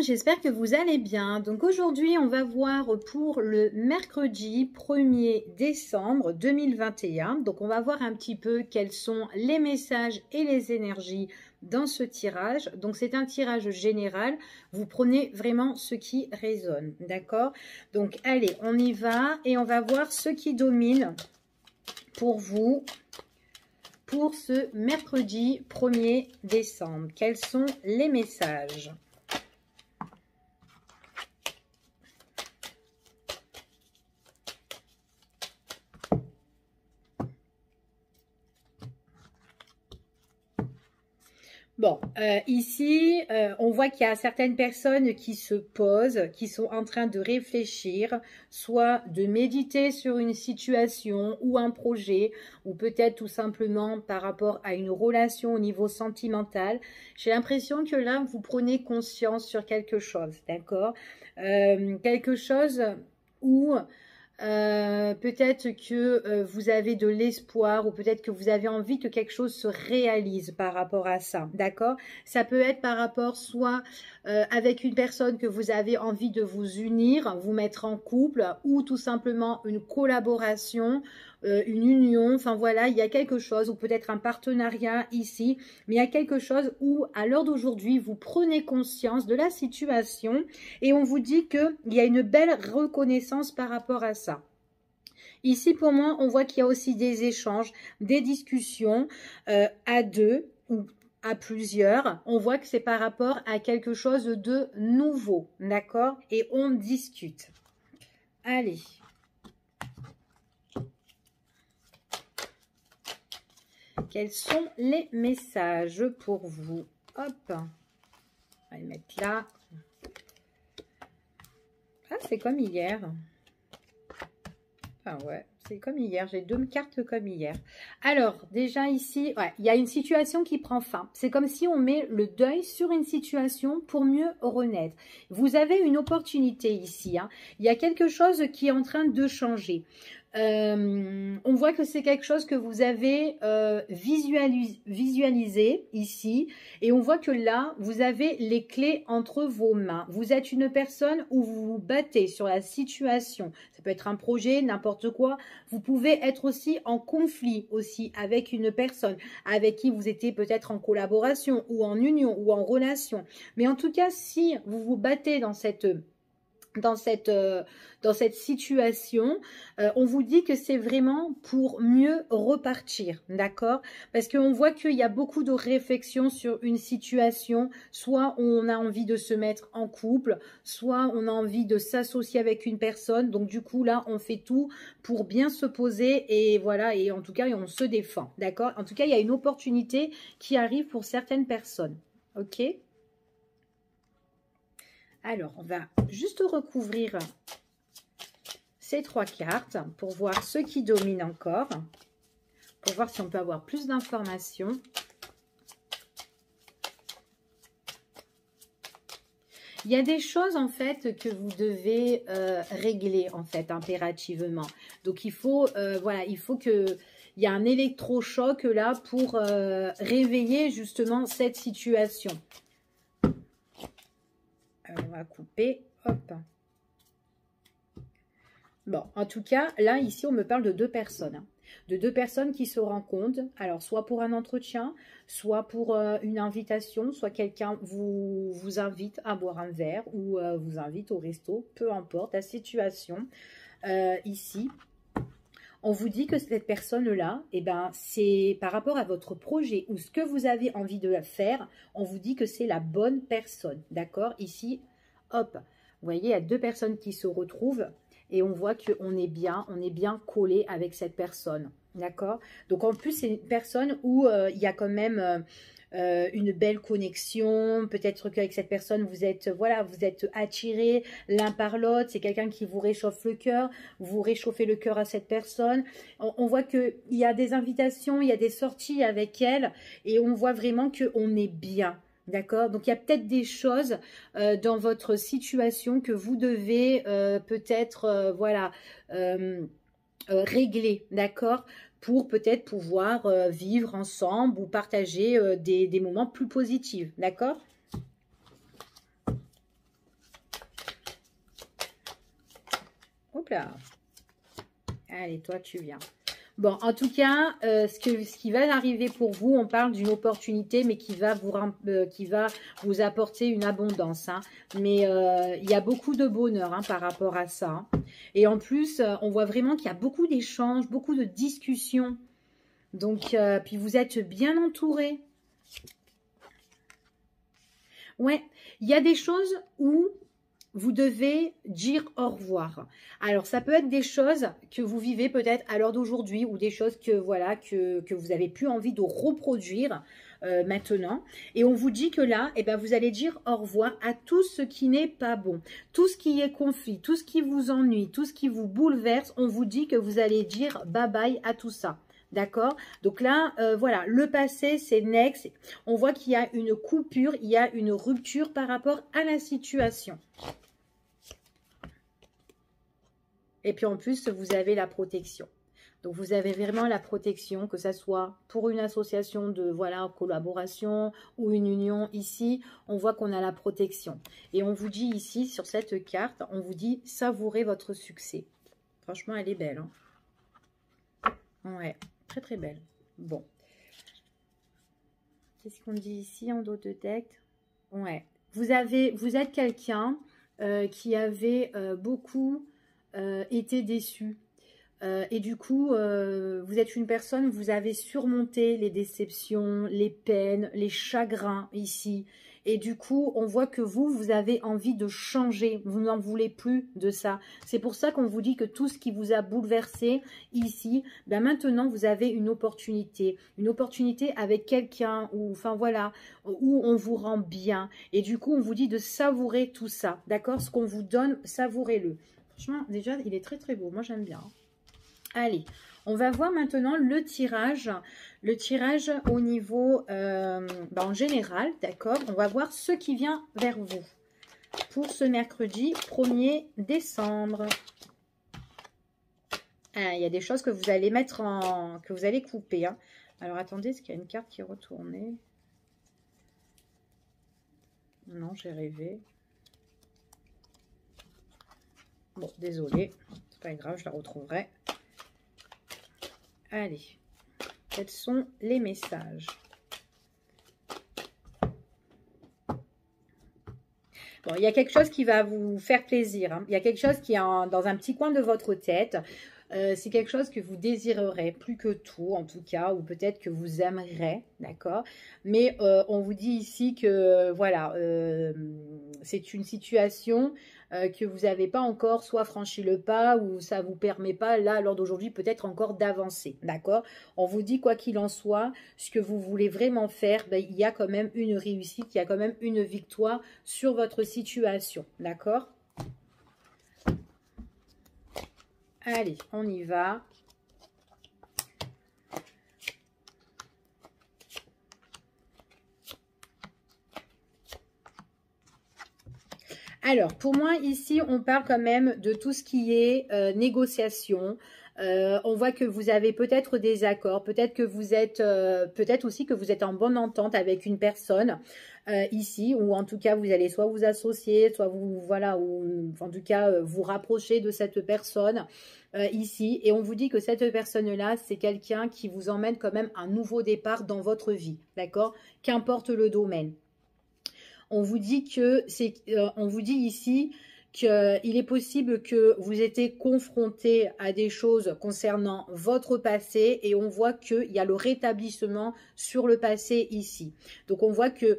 j'espère que vous allez bien. Donc aujourd'hui, on va voir pour le mercredi 1er décembre 2021. Donc on va voir un petit peu quels sont les messages et les énergies dans ce tirage. Donc c'est un tirage général. Vous prenez vraiment ce qui résonne, d'accord? Donc allez, on y va et on va voir ce qui domine pour vous pour ce mercredi 1er décembre. Quels sont les messages ? Bon, ici, on voit qu'il y a certaines personnes qui se posent, qui sont en train de réfléchir, soit de méditer sur une situation ou un projet, ou peut-être tout simplement par rapport à une relation au niveau sentimental. J'ai l'impression que là, vous prenez conscience sur quelque chose, d'accord? Quelque chose où... peut-être que vous avez de l'espoir ou peut-être que vous avez envie que quelque chose se réalise par rapport à ça, d'accord? Ça peut être par rapport soit avec une personne que vous avez envie de vous unir, vous mettre en couple ou tout simplement une collaboration, une union, enfin voilà, il y a quelque chose ou peut-être un partenariat ici, mais il y a quelque chose où à l'heure d'aujourd'hui, vous prenez conscience de la situation et on vous dit qu'il y a une belle reconnaissance par rapport à ça. Ici, pour moi, on voit qu'il y a aussi des échanges, des discussions à deux ou à plusieurs. On voit que c'est par rapport à quelque chose de nouveau, d'accord? Et on discute. Allez. Quels sont les messages pour vous? Hop. On va les mettre là. Ah, c'est comme hier. Ah ouais, c'est comme hier. J'ai deux cartes comme hier. Alors, déjà ici, ouais, il y a une situation qui prend fin. C'est comme si on met le deuil sur une situation pour mieux renaître. Vous avez une opportunité ici. Hein. Il y a quelque chose qui est en train de changer. On voit que c'est quelque chose que vous avez visualisé ici et on voit que là vous avez les clés entre vos mains. Vous êtes une personne où vous vous battez sur la situation, ça peut être un projet, n'importe quoi. Vous pouvez être aussi en conflit aussi avec une personne avec qui vous étiez peut-être en collaboration ou en union ou en relation, mais en tout cas si vous vous battez dans cette situation, on vous dit que c'est vraiment pour mieux repartir, d'accord? Parce qu'on voit qu'il y a beaucoup de réflexions sur une situation, soit on a envie de se mettre en couple, soit on a envie de s'associer avec une personne, donc du coup là on fait tout pour bien se poser et voilà, et en tout cas on se défend, d'accord? En tout cas il y a une opportunité qui arrive pour certaines personnes, ok? Alors, on va juste recouvrir ces trois cartes pour voir ce qui domine encore, pour voir si on peut avoir plus d'informations. Il y a des choses en fait que vous devez régler en fait impérativement. Donc il faut voilà, il faut que il y a un électrochoc là pour réveiller justement cette situation. On va couper, hop. Bon, en tout cas, là, ici, on me parle de deux personnes. Hein. De deux personnes qui se rencontrent. Alors, soit pour un entretien, soit pour une invitation, soit quelqu'un vous invite à boire un verre ou vous invite au resto, peu importe la situation. Ici, on vous dit que cette personne-là, eh ben, c'est par rapport à votre projet ou ce que vous avez envie de faire, on vous dit que c'est la bonne personne, d'accord? Ici, hop, vous voyez, il y a deux personnes qui se retrouvent et on voit qu'on est bien collé avec cette personne, d'accord? Donc, en plus, c'est une personne où il y a quand même... une belle connexion, peut-être qu'avec cette personne vous êtes voilà, vous êtes attirés l'un par l'autre, c'est quelqu'un qui vous réchauffe le cœur, vous réchauffez le cœur à cette personne. On voit que il y a des invitations, il y a des sorties avec elle et on voit vraiment que on est bien. D'accord? Donc, il y a peut-être des choses dans votre situation que vous devez peut-être, voilà, régler, d'accord? Pour peut-être pouvoir vivre ensemble ou partager des moments plus positifs, d'accord? Hop là. Allez, toi, tu viens. Bon, en tout cas, ce qui va arriver pour vous, on parle d'une opportunité, mais qui va vous apporter une abondance. Hein. Mais il y a beaucoup de bonheur hein, par rapport à ça. Et en plus, on voit vraiment qu'il y a beaucoup d'échanges, beaucoup de discussions. Donc, puis vous êtes bien entourés. Ouais, il y a des choses où vous devez dire au revoir. Alors, ça peut être des choses que vous vivez peut-être à l'heure d'aujourd'hui ou des choses que, voilà, que vous n'avez plus envie de reproduire maintenant. Et on vous dit que là, eh ben, vous allez dire au revoir à tout ce qui n'est pas bon. Tout ce qui est conflit, tout ce qui vous ennuie, tout ce qui vous bouleverse, on vous dit que vous allez dire bye-bye à tout ça. D'accord? Donc là, voilà, le passé, c'est next. On voit qu'il y a une coupure, il y a une rupture par rapport à la situation. Et puis en plus, vous avez la protection. Donc vous avez vraiment la protection, que ça soit pour une association de voilà collaboration ou une union ici, on voit qu'on a la protection. Et on vous dit ici, sur cette carte, on vous dit savourez votre succès. Franchement, elle est belle. Hein? Ouais. Très, très belle. Bon. Qu'est-ce qu'on dit ici en dos de deck? Ouais. Vous êtes quelqu'un qui avait beaucoup été déçu. Et du coup, vous êtes une personne, vous avez surmonté les déceptions, les peines, les chagrins ici. Et du coup, on voit que vous avez envie de changer. Vous n'en voulez plus de ça. C'est pour ça qu'on vous dit que tout ce qui vous a bouleversé ici, ben maintenant, vous avez une opportunité. Une opportunité avec quelqu'un, ou enfin voilà, où on vous rend bien. Et du coup, on vous dit de savourer tout ça. D'accord? Ce qu'on vous donne, savourez-le. Franchement, déjà, il est très très beau. Moi, j'aime bien. Allez, on va voir maintenant le tirage. Le tirage au niveau, en général, d'accord. On va voir ce qui vient vers vous pour ce mercredi 1er décembre. Ah, il y a des choses que vous allez mettre en... que vous allez couper. Hein. Alors, attendez, est-ce qu'il y a une carte qui est retournée? Non, j'ai rêvé. Bon, désolé. C'est pas grave, je la retrouverai. Allez, quels sont les messages? Bon, il y a quelque chose qui va vous faire plaisir. Hein. Il y a quelque chose qui est dans un petit coin de votre tête. C'est quelque chose que vous désirerez plus que tout, en tout cas, ou peut-être que vous aimerez, d'accord? Mais on vous dit ici que, voilà, c'est une situation que vous n'avez pas encore soit franchi le pas ou ça ne vous permet pas, là, lors d'aujourd'hui, peut-être encore d'avancer, d'accord? On vous dit, quoi qu'il en soit, ce que vous voulez vraiment faire, ben, il y a quand même une réussite, il y a quand même une victoire sur votre situation, d'accord? Allez, on y va. Alors, pour moi, ici, on parle quand même de tout ce qui est négociation. On voit que vous avez peut-être des accords, peut-être que vous êtes, peut-être aussi que vous êtes en bonne entente avec une personne ici, ou en tout cas, vous allez soit vous associer, soit vous, voilà, ou en tout cas, vous rapprocher de cette personne ici. Et on vous dit que cette personne-là, c'est quelqu'un qui vous emmène quand même un nouveau départ dans votre vie, d'accord? Qu'importe le domaine. On vous dit que c'est, on vous dit ici qu'il est possible que vous étiez confronté à des choses concernant votre passé et on voit qu'il y a le rétablissement sur le passé ici. Donc on voit que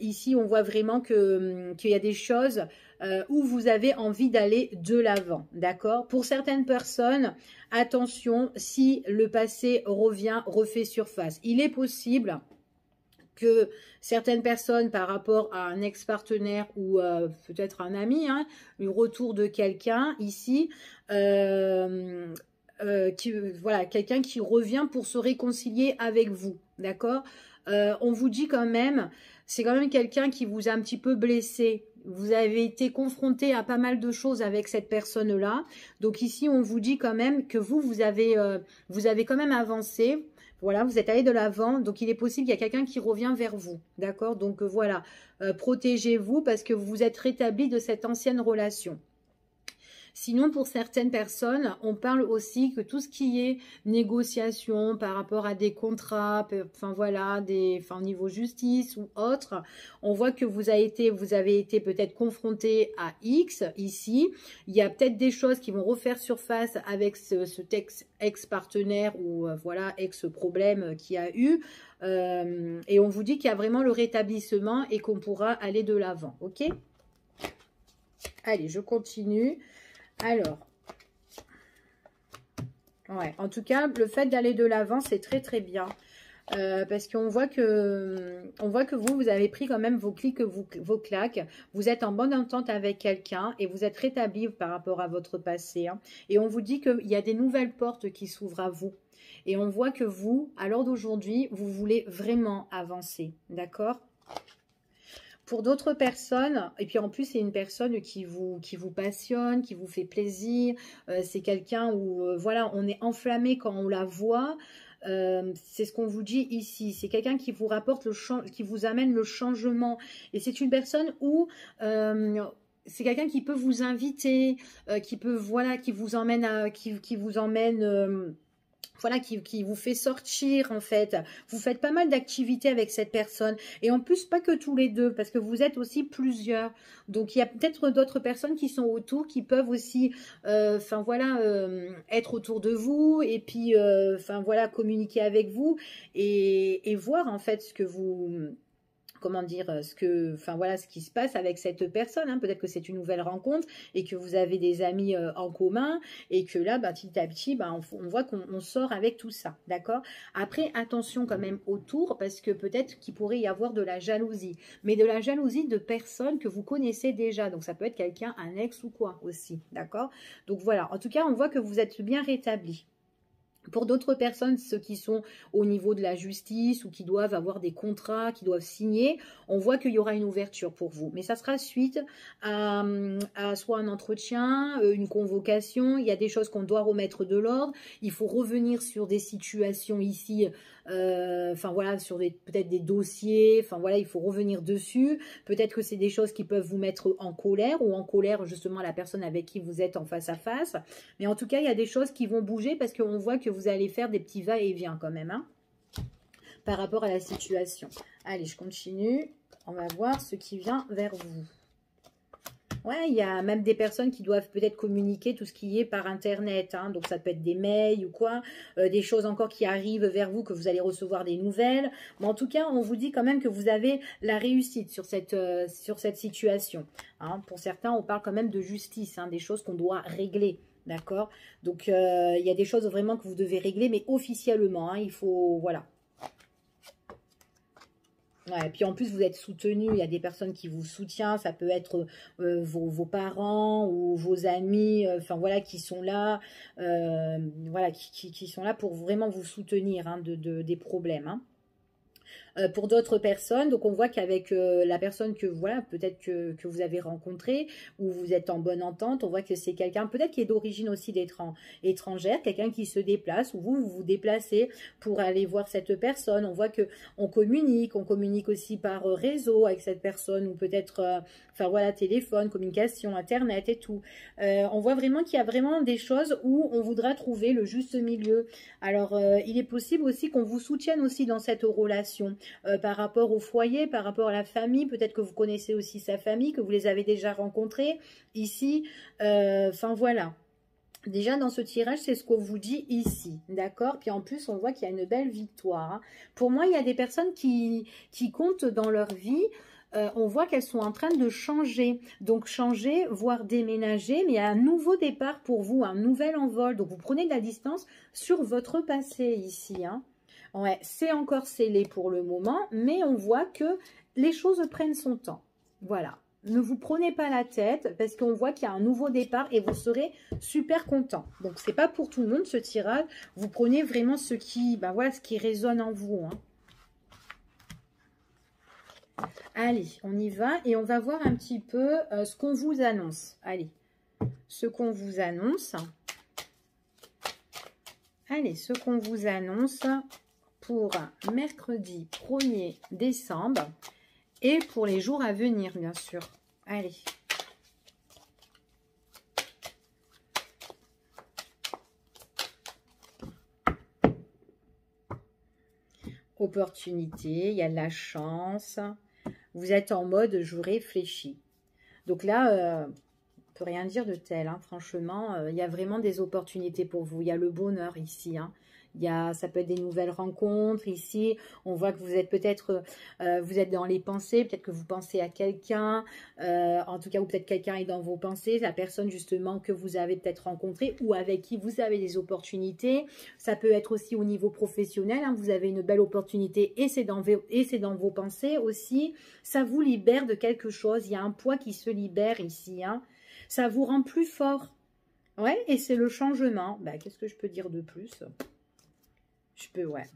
ici on voit vraiment qu'il y a des choses où vous avez envie d'aller de l'avant, d'accord? Pour certaines personnes, attention, si le passé refait surface. Il est possible que certaines personnes par rapport à un ex-partenaire ou peut-être un ami, hein, le retour de quelqu'un ici, voilà, quelqu'un qui revient pour se réconcilier avec vous, d'accord? On vous dit quand même, c'est quand même quelqu'un qui vous a un petit peu blessé. Vous avez été confronté à pas mal de choses avec cette personne-là. Donc ici, on vous dit quand même que vous avez quand même avancé. Voilà, vous êtes allé de l'avant, donc il est possible qu'il y a quelqu'un qui revient vers vous, d'accord? Donc voilà, protégez-vous parce que vous vous êtes rétabli de cette ancienne relation. Sinon, pour certaines personnes, on parle aussi que tout ce qui est négociation par rapport à des contrats, enfin voilà, au niveau justice ou autre, on voit que vous avez été peut-être confronté à X ici. Il y a peut-être des choses qui vont refaire surface avec cet ex-partenaire ou voilà, ex-problème qu'il y a eu. Et on vous dit qu'il y a vraiment le rétablissement et qu'on pourra aller de l'avant, ok? Allez, je continue. Alors, ouais, en tout cas, le fait d'aller de l'avant, c'est très très bien. Parce qu'on voit que vous avez pris quand même vos clics, vos claques. Vous êtes en bonne entente avec quelqu'un et vous êtes rétabli par rapport à votre passé. Hein. Et on vous dit qu'il y a des nouvelles portes qui s'ouvrent à vous. Et on voit que vous, à l'heure d'aujourd'hui, vous voulez vraiment avancer. D'accord ? Pour d'autres personnes, et puis en plus c'est une personne qui vous passionne, qui vous fait plaisir, c'est quelqu'un où voilà, on est enflammé quand on la voit, c'est ce qu'on vous dit ici, c'est quelqu'un qui vous rapporte qui vous amène le changement, et c'est une personne où c'est quelqu'un qui peut vous inviter, qui peut voilà, qui vous emmène voilà, qui vous fait sortir en fait. Vous faites pas mal d'activités avec cette personne. Et en plus, pas que tous les deux, parce que vous êtes aussi plusieurs. Donc, il y a peut-être d'autres personnes qui sont autour, qui peuvent aussi, enfin voilà, être autour de vous. Et puis, enfin voilà, communiquer avec vous. Et voir en fait ce que vous... comment dire, enfin voilà, ce qui se passe avec cette personne. Hein. Peut-être que c'est une nouvelle rencontre et que vous avez des amis en commun et que là, petit à petit, on voit qu'on sort avec tout ça, d'accord? Après, attention quand même autour parce que peut-être qu'il pourrait y avoir de la jalousie, mais de la jalousie de personnes que vous connaissez déjà. Donc ça peut être quelqu'un, un ex ou quoi aussi, d'accord? Donc voilà, en tout cas, on voit que vous êtes bien rétabli. Pour d'autres personnes, ceux qui sont au niveau de la justice ou qui doivent avoir des contrats, qui doivent signer, on voit qu'il y aura une ouverture pour vous. Mais ça sera suite à soit un entretien, une convocation. Il y a des choses qu'on doit remettre de l'ordre. Il faut revenir sur des situations ici, enfin voilà, sur peut-être des dossiers. Enfin voilà, il faut revenir dessus. Peut-être que c'est des choses qui peuvent vous mettre en colère ou en colère justement la personne avec qui vous êtes en face à face. Mais en tout cas, il y a des choses qui vont bouger parce qu'on voit que vous allez faire des petits va-et-vient quand même, hein, par rapport à la situation. Allez, je continue. On va voir ce qui vient vers vous. Ouais, il y a même des personnes qui doivent peut-être communiquer tout ce qui est par Internet. Hein, donc, ça peut être des mails ou quoi. Des choses encore qui arrivent vers vous, que vous allez recevoir des nouvelles. Mais en tout cas, on vous dit quand même que vous avez la réussite sur cette situation. Hein. Pour certains, on parle quand même de justice, hein, des choses qu'on doit régler. D'accord? Donc, il y a des choses vraiment que vous devez régler, mais officiellement. Hein, il faut... Voilà. Ouais, et puis en plus, vous êtes soutenu. Il y a des personnes qui vous soutiennent. Ça peut être vos parents ou vos amis, enfin voilà, qui sont là. Voilà, qui sont là pour vraiment vous soutenir hein, des problèmes. Hein. Pour d'autres personnes, donc on voit qu'avec la personne que voilà, peut-être que vous avez rencontrée ou vous êtes en bonne entente, on voit que c'est quelqu'un peut-être qui est d'origine aussi étrangère, quelqu'un qui se déplace ou vous vous déplacez pour aller voir cette personne. On voit que on communique aussi par réseau avec cette personne ou peut-être enfin voilà, téléphone, communication, internet et tout. On voit vraiment qu'il y a vraiment des choses où on voudra trouver le juste milieu. Alors il est possible aussi qu'on vous soutienne aussi dans cette relation. Par rapport au foyer, par rapport à la famille, peut-être que vous connaissez aussi sa famille, que vous les avez déjà rencontrés ici, enfin voilà. Déjà dans ce tirage, c'est ce qu'on vous dit ici, d'accord? Puis en plus, on voit qu'il y a une belle victoire. Hein. Pour moi, il y a des personnes qui comptent dans leur vie. On voit qu'elles sont en train de changer. Donc changer, voire déménager, mais il y a un nouveau départ pour vous, un nouvel envol. Donc vous prenez de la distance sur votre passé ici, hein. Ouais, c'est encore scellé pour le moment, mais on voit que les choses prennent son temps. Voilà. Ne vous prenez pas la tête parce qu'on voit qu'il y a un nouveau départ et vous serez super content. Donc, c'est pas pour tout le monde ce tirage. Vous prenez vraiment ce qui, ben voilà, ce qui résonne en vous. Hein. Allez, on y va et on va voir un petit peu ce qu'on vous annonce. Allez, ce qu'on vous annonce. Allez, ce qu'on vous annonce pour mercredi 1er décembre et pour les jours à venir, bien sûr. Allez. opportunité, il y a de la chance. Vous êtes en mode je réfléchis. Donc là, on ne peut rien dire de tel, hein, franchement. Il y a vraiment des opportunités pour vous. Il y a le bonheur ici, hein. Ça peut être des nouvelles rencontres ici. On voit que vous êtes peut-être, vous êtes dans les pensées, peut-être que vous pensez à quelqu'un, en tout cas, ou peut-être quelqu'un est dans vos pensées, la personne justement que vous avez peut-être rencontrée ou avec qui vous avez des opportunités. Ça peut être aussi au niveau professionnel, hein, vous avez une belle opportunité et c'est dans vos pensées aussi. Ça vous libère de quelque chose, il y a un poids qui se libère ici, hein. Ça vous rend plus fort. Ouais, et c'est le changement. Bah, qu'est-ce que je peux dire de plus ? Ouais.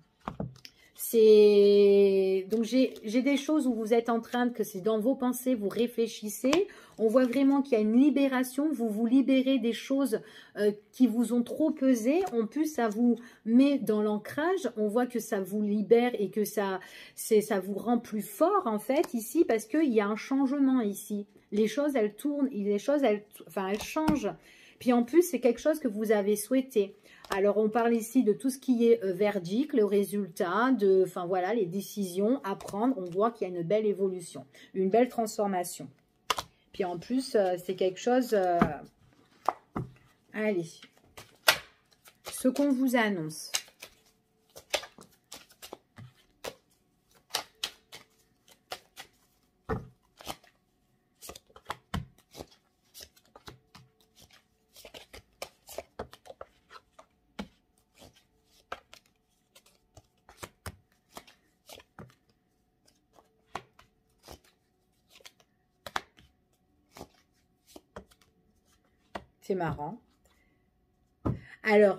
Donc j'ai des choses où vous êtes en train que c'est dans vos pensées, vous réfléchissez. On voit vraiment qu'il y a une libération. Vous vous libérez des choses qui vous ont trop pesé. En plus, ça vous met dans l'ancrage. On voit que ça vous libère et que ça vous rend plus fort en fait ici parce qu'il y a un changement ici. Les choses, elles tournent. Les choses, elles changent. Puis en plus, c'est quelque chose que vous avez souhaité. Alors, on parle ici de tout ce qui est verdict, le résultat, enfin voilà, les décisions à prendre. On voit qu'il y a une belle évolution, une belle transformation. Puis en plus, c'est quelque chose... Allez, ce qu'on vous annonce. C'est marrant. Alors,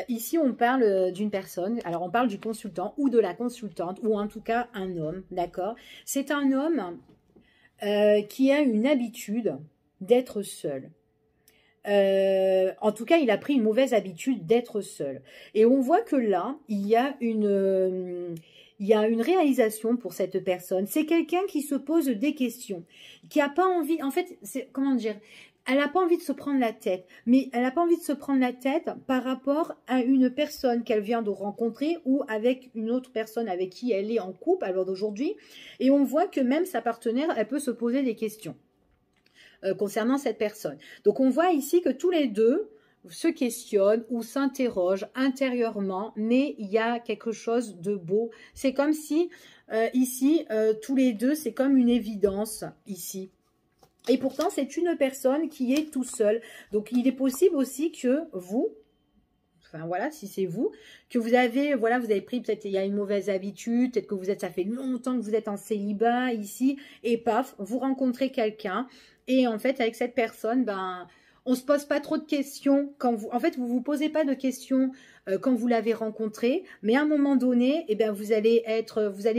ici, on parle d'une personne. Alors, on parle du consultant ou de la consultante, ou en tout cas, un homme, d'accord? C'est un homme qui a une habitude d'être seul. En tout cas, il a pris une mauvaise habitude d'être seul. Et on voit que là, il y a une réalisation pour cette personne. C'est quelqu'un qui se pose des questions, qui n'a pas envie... En fait, comment dire? Elle n'a pas envie de se prendre la tête, mais elle n'a pas envie de se prendre la tête par rapport à une personne qu'elle vient de rencontrer ou avec une autre personne avec qui elle est en couple à l'heure d'aujourd'hui. Et on voit que même sa partenaire, elle peut se poser des questions concernant cette personne. Donc, on voit ici que tous les deux se questionnent ou s'interrogent intérieurement, mais il y a quelque chose de beau. C'est comme si, ici, tous les deux, c'est comme une évidence, ici. Et pourtant, c'est une personne qui est tout seul. Donc, il est possible aussi que vous, enfin voilà, si c'est vous, que vous avez, voilà, vous avez pris, peut-être il y a une mauvaise habitude, peut-être que ça fait longtemps que vous êtes en célibat ici, et paf, vous rencontrez quelqu'un. Et en fait, avec cette personne, ben, on se pose pas trop de questions. En fait, vous posez pas de questions quand vous l'avez rencontré, mais à un moment donné, eh bien, vous allez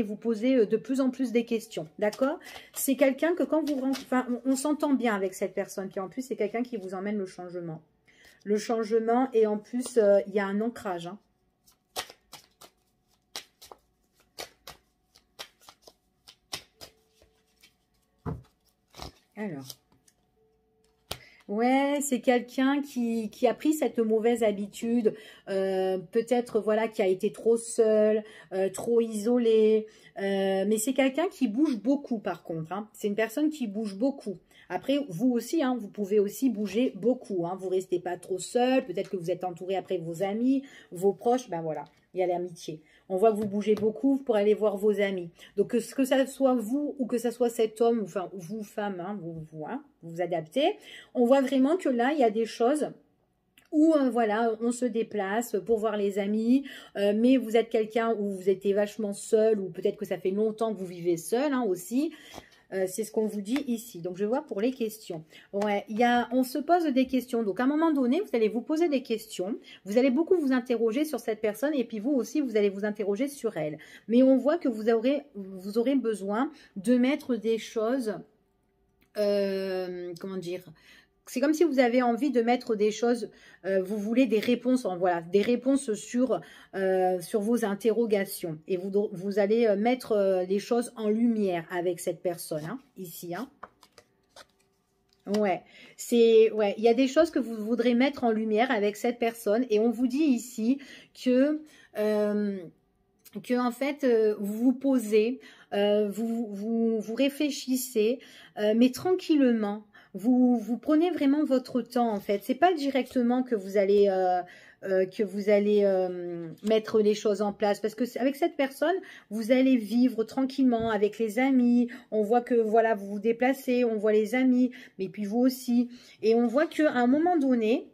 vous poser de plus en plus des questions, d'accord? C'est quelqu'un que quand on s'entend bien avec cette personne, puis en plus, c'est quelqu'un qui vous emmène le changement. Le changement, et en plus, il y a un ancrage, hein. Alors... Ouais, c'est quelqu'un qui a pris cette mauvaise habitude, peut-être voilà, qui a été trop seul, trop isolé, mais c'est quelqu'un qui bouge beaucoup par contre, hein. C'est une personne qui bouge beaucoup. Après, vous aussi, hein, vous pouvez aussi bouger beaucoup, hein. Vous ne restez pas trop seul, peut-être que vous êtes entouré après de vos amis, vos proches, ben voilà, il y a l'amitié. On voit que vous bougez beaucoup pour aller voir vos amis. Donc, que ça soit vous ou que ça soit cet homme, enfin, vous, femme, hein, vous adaptez. On voit vraiment que là, il y a des choses où, voilà, on se déplace pour voir les amis, mais vous êtes quelqu'un où vous étiez vachement seul, ou peut-être que ça fait longtemps que vous vivez seul, hein, aussi. C'est ce qu'on vous dit ici. Donc, je vois pour les questions. Ouais, on se pose des questions. Donc, à un moment donné, vous allez vous poser des questions. Vous allez beaucoup vous interroger sur cette personne. Et puis, vous aussi, vous allez vous interroger sur elle. Mais on voit que vous aurez besoin de mettre des choses... comment dire, c'est comme si vous avez envie de mettre des choses, vous voulez des réponses, voilà, des réponses sur vos interrogations. Et vous allez mettre les choses en lumière avec cette personne, hein, ici. Hein. Ouais, il y a des choses que vous voudrez mettre en lumière avec cette personne. Et on vous dit ici que... que en fait vous vous posez, vous réfléchissez, mais tranquillement. Vous prenez vraiment votre temps en fait. C'est pas directement que vous allez mettre les choses en place, parce que avec cette personne vous allez vivre tranquillement avec les amis. On voit que voilà, vous vous déplacez, on voit les amis, mais puis vous aussi, et on voit qu'à un moment donné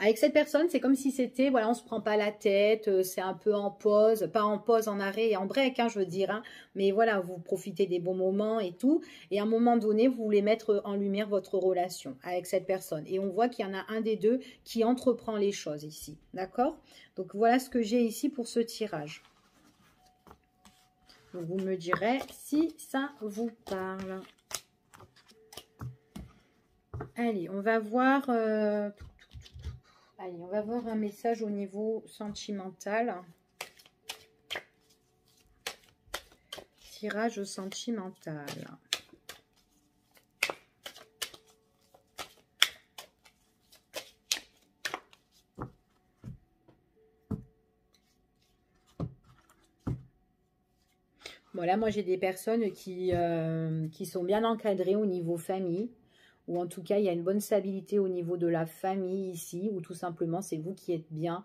avec cette personne, c'est comme si c'était, voilà, on se prend pas la tête, c'est un peu en pause, pas en pause, en arrêt et en break, hein, je veux dire, hein, mais voilà, vous profitez des bons moments et tout, et à un moment donné, vous voulez mettre en lumière votre relation avec cette personne, et on voit qu'il y en a un des deux qui entreprend les choses ici, d'accord? Donc voilà ce que j'ai ici pour ce tirage. Donc vous me direz si ça vous parle. Allez, on va voir... Allez, on va voir un message au niveau sentimental. Tirage sentimental. Voilà, moi j'ai des personnes qui sont bien encadrées au niveau famille. Ou en tout cas, il y a une bonne stabilité au niveau de la famille ici, ou tout simplement, c'est vous qui êtes bien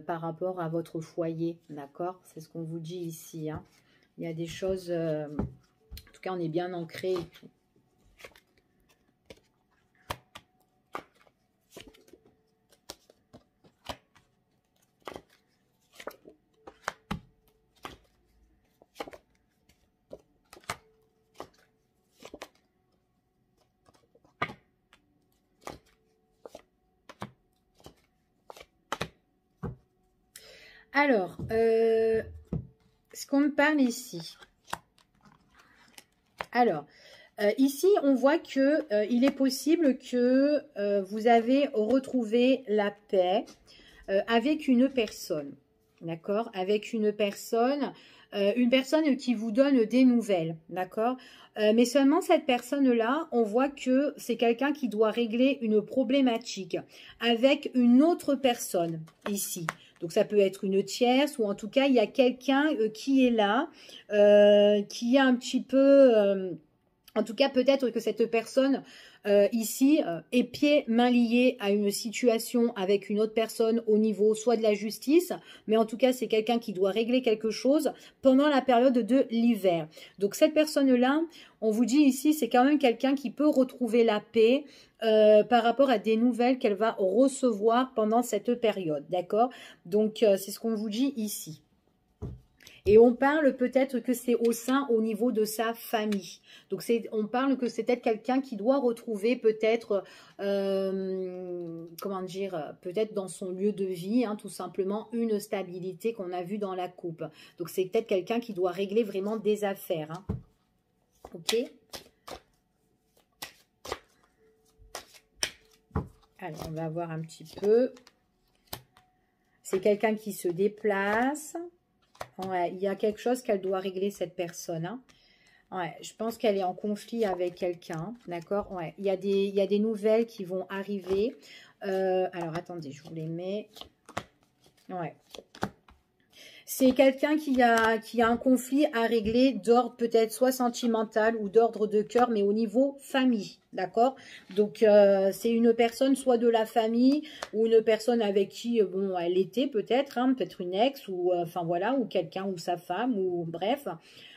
par rapport à votre foyer, d'accord? C'est ce qu'on vous dit ici, hein. Il y a des choses, en tout cas, on est bien ancré et tout. Alors, ce qu'on me parle ici. Alors, ici, on voit que il est possible que vous avez retrouvé la paix avec une personne. D'accord? Avec une personne qui vous donne des nouvelles. D'accord? Mais seulement cette personne-là, on voit que c'est quelqu'un qui doit régler une problématique avec une autre personne ici. Donc, ça peut être une tierce ou en tout cas, il y a quelqu'un qui est là, qui est un petit peu... en tout cas, peut-être que cette personne ici est pieds, mains liés à une situation avec une autre personne au niveau soit de la justice, mais en tout cas, c'est quelqu'un qui doit régler quelque chose pendant la période de l'hiver. Donc, cette personne-là, on vous dit ici, c'est quand même quelqu'un qui peut retrouver la paix par rapport à des nouvelles qu'elle va recevoir pendant cette période, d'accord? Donc, c'est ce qu'on vous dit ici. Et on parle peut-être que c'est au niveau de sa famille. Donc, on parle que c'est peut-être quelqu'un qui doit retrouver peut-être, comment dire, peut-être dans son lieu de vie, hein, tout simplement, une stabilité qu'on a vue dans la coupe. Donc, c'est peut-être quelqu'un qui doit régler vraiment des affaires. Hein. Ok? Alors, on va voir un petit peu. C'est quelqu'un qui se déplace. Ouais, il y a quelque chose qu'elle doit régler, cette personne. Hein. Ouais, je pense qu'elle est en conflit avec quelqu'un. D'accord? Ouais, il y a des nouvelles qui vont arriver. Alors, attendez, je vous les mets. Ouais. C'est quelqu'un qui a un conflit à régler d'ordre peut-être soit sentimental ou d'ordre de cœur, mais au niveau famille, d'accord? Donc, c'est une personne soit de la famille ou une personne avec qui, bon, elle était peut-être, hein, peut-être une ex ou, enfin voilà, ou quelqu'un ou sa femme ou bref.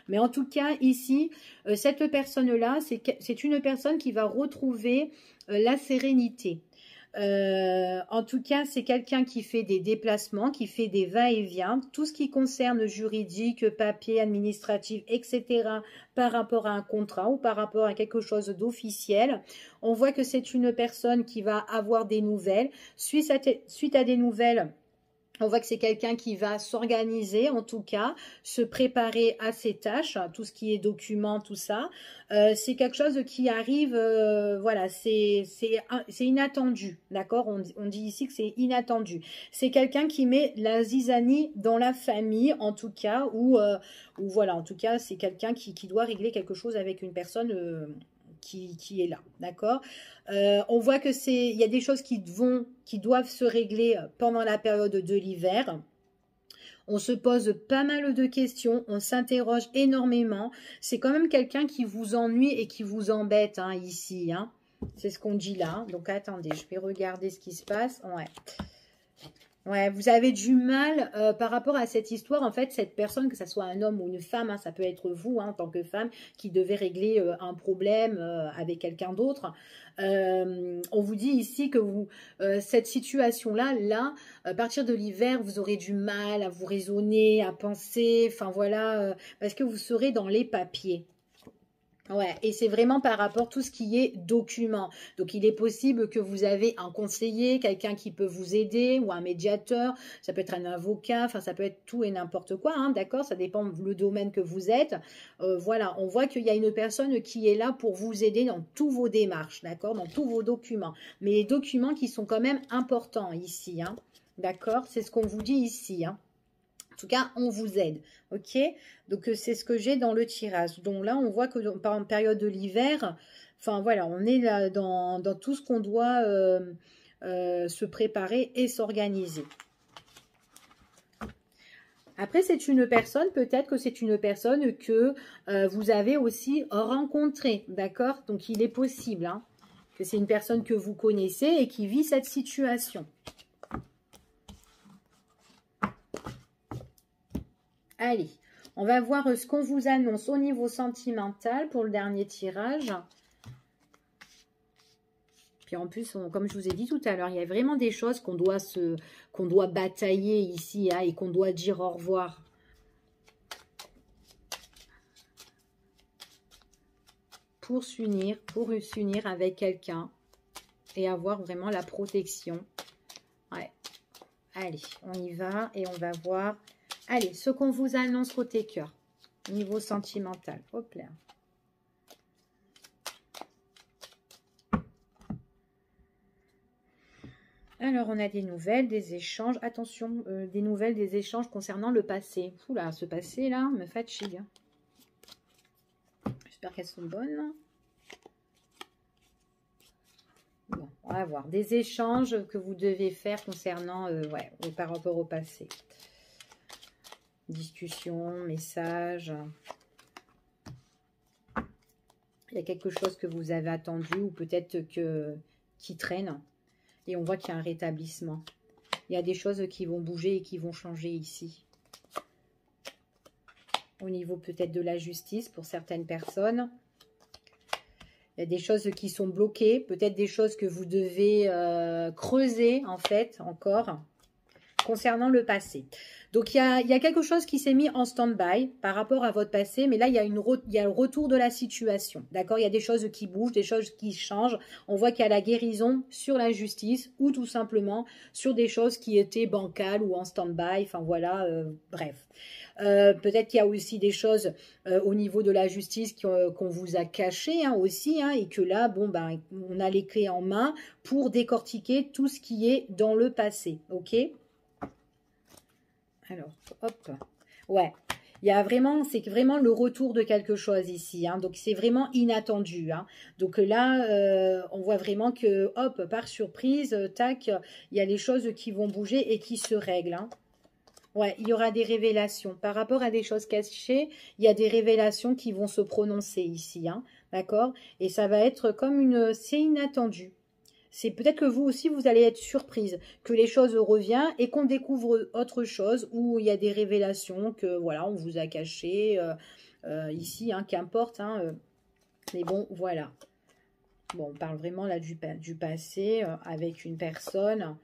Mais en tout cas, ici, cette personne-là, c'est une personne qui va retrouver la sérénité. En tout cas, c'est quelqu'un qui fait des déplacements, qui fait des va-et-vient, tout ce qui concerne juridique, papier, administratif, etc., par rapport à un contrat ou par rapport à quelque chose d'officiel. On voit que c'est une personne qui va avoir des nouvelles. Suite à des nouvelles, on voit que c'est quelqu'un qui va s'organiser, en tout cas, se préparer à ses tâches, tout ce qui est documents, tout ça. C'est quelque chose qui arrive, voilà, c'est inattendu, d'accord? On dit ici que c'est inattendu. C'est quelqu'un qui met la zizanie dans la famille, en tout cas, ou voilà, en tout cas, c'est quelqu'un qui doit régler quelque chose avec une personne... Qui est là, d'accord? On voit que il y a des choses qui doivent se régler pendant la période de l'hiver. On se pose pas mal de questions, on s'interroge énormément. C'est quand même quelqu'un qui vous ennuie et qui vous embête hein, ici. Hein. C'est ce qu'on dit là. Donc attendez, je vais regarder ce qui se passe. Ouais. Ouais, vous avez du mal par rapport à cette histoire. En fait, cette personne, que ce soit un homme ou une femme, hein, ça peut être vous hein, en tant que femme qui devait régler un problème avec quelqu'un d'autre. On vous dit ici que vous, cette situation-là, à partir de l'hiver, vous aurez du mal à vous raisonner, à penser, enfin voilà, parce que vous serez dans les papiers. Ouais, et c'est vraiment par rapport à tout ce qui est document. Donc, il est possible que vous avez un conseiller, quelqu'un qui peut vous aider ou un médiateur. Ça peut être un avocat, enfin, ça peut être tout et n'importe quoi, hein, d'accord? Ça dépend le domaine que vous êtes. Voilà, on voit qu'il y a une personne qui est là pour vous aider dans tous vos démarches, d'accord? Dans tous vos documents. Mais les documents qui sont quand même importants ici, hein, d'accord? C'est ce qu'on vous dit ici, hein. En tout cas, on vous aide, ok? Donc, c'est ce que j'ai dans le tirage. Donc là, on voit que en période de l'hiver, enfin voilà, on est là dans tout ce qu'on doit se préparer et s'organiser. Après, c'est une personne, peut-être que c'est une personne que vous avez aussi rencontrée, d'accord? Donc, il est possible hein, que c'est une personne que vous connaissez et qui vit cette situation. Allez, on va voir ce qu'on vous annonce au niveau sentimental pour le dernier tirage. Puis en plus, comme je vous ai dit tout à l'heure, il y a vraiment des choses qu'on doit batailler ici hein, et qu'on doit dire au revoir. Pour s'unir avec quelqu'un et avoir vraiment la protection. Ouais. Allez, on y va et on va voir... Allez, ce qu'on vous annonce côté cœur, niveau sentimental. Hop là. Alors, on a des nouvelles, des échanges. Attention, des nouvelles, des échanges concernant le passé. Oula, ce passé-là me fatigue. J'espère qu'elles sont bonnes. Bon, on va voir. Des échanges que vous devez faire concernant, ouais, par rapport au passé. Discussion, message. Il y a quelque chose que vous avez attendu ou peut-être qui traîne. Et on voit qu'il y a un rétablissement. Il y a des choses qui vont bouger et qui vont changer ici. Au niveau peut-être de la justice pour certaines personnes. Il y a des choses qui sont bloquées. Peut-être des choses que vous devez creuser en fait encore. Concernant le passé. Donc, il y a quelque chose qui s'est mis en stand-by par rapport à votre passé, mais là, il y a le retour de la situation. D'accord? Il y a des choses qui bougent, des choses qui changent. On voit qu'il y a la guérison sur la justice ou tout simplement sur des choses qui étaient bancales ou en stand-by. Enfin, voilà, bref. Peut-être qu'il y a aussi des choses au niveau de la justice qu'on vous a cachées hein, aussi, hein, et que là, bon, ben, on a les clés en main pour décortiquer tout ce qui est dans le passé. Ok? Alors, hop, ouais, il y a vraiment, c'est vraiment le retour de quelque chose ici, hein, donc c'est vraiment inattendu, hein. Donc là, on voit vraiment que, hop, par surprise, tac, il y a les choses qui vont bouger et qui se règlent, hein. Ouais, il y aura des révélations. Par rapport à des choses cachées, il y a des révélations qui vont se prononcer ici, hein, d'accord? Et ça va être comme c'est inattendu. C'est peut-être que vous aussi, vous allez être surprise, que les choses reviennent et qu'on découvre autre chose où il y a des révélations que, voilà, on vous a caché ici, hein, qu'importe. Hein, mais bon, voilà. Bon, on parle vraiment là du passé avec une personne.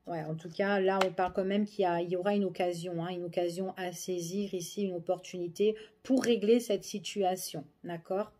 Ouais, en tout cas, là, on parle quand même qu'il y aura une occasion à saisir ici, une opportunité pour régler cette situation. D'accord ?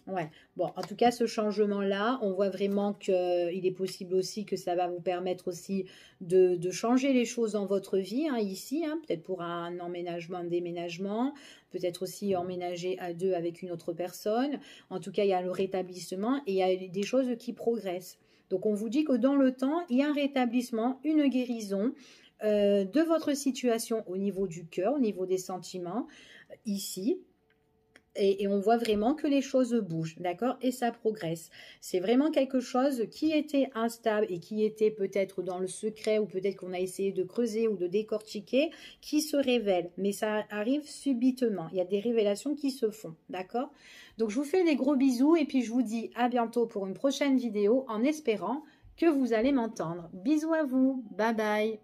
Ouais, bon, en tout cas, ce changement-là, on voit vraiment qu'il est possible aussi que ça va vous permettre aussi de changer les choses dans votre vie, hein, ici, hein, peut-être pour un emménagement, un déménagement, peut-être aussi emménager à deux avec une autre personne. En tout cas, il y a le rétablissement et il y a des choses qui progressent. Donc, on vous dit que dans le temps, il y a un rétablissement, une guérison de votre situation au niveau du cœur, au niveau des sentiments, ici. Et on voit vraiment que les choses bougent, d'accord? Et ça progresse. C'est vraiment quelque chose qui était instable et qui était peut-être dans le secret ou peut-être qu'on a essayé de creuser ou de décortiquer, qui se révèle. Mais ça arrive subitement. Il y a des révélations qui se font, d'accord? Donc je vous fais des gros bisous et puis je vous dis à bientôt pour une prochaine vidéo en espérant que vous allez m'entendre. Bisous à vous. Bye bye.